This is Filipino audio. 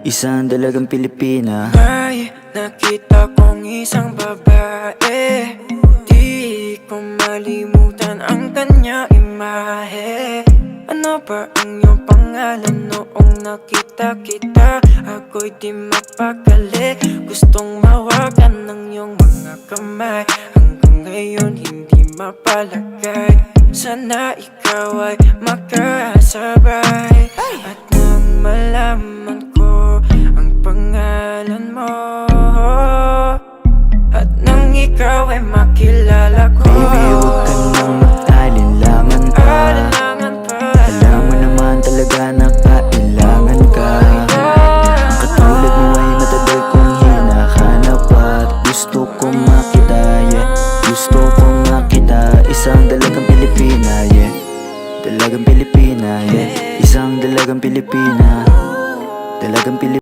Isang dalagang Pilipina. May nakita kong isang babae, di ko malimutan ang kanya imahe. Ano ba ang iyong pangalan noong nakita kita? Ako'y di mapakali, gustong mawagan ng iyong mga kamay. Hanggang ngayon hindi mapalagay, sana ikaw ay makasabay. At nang malaman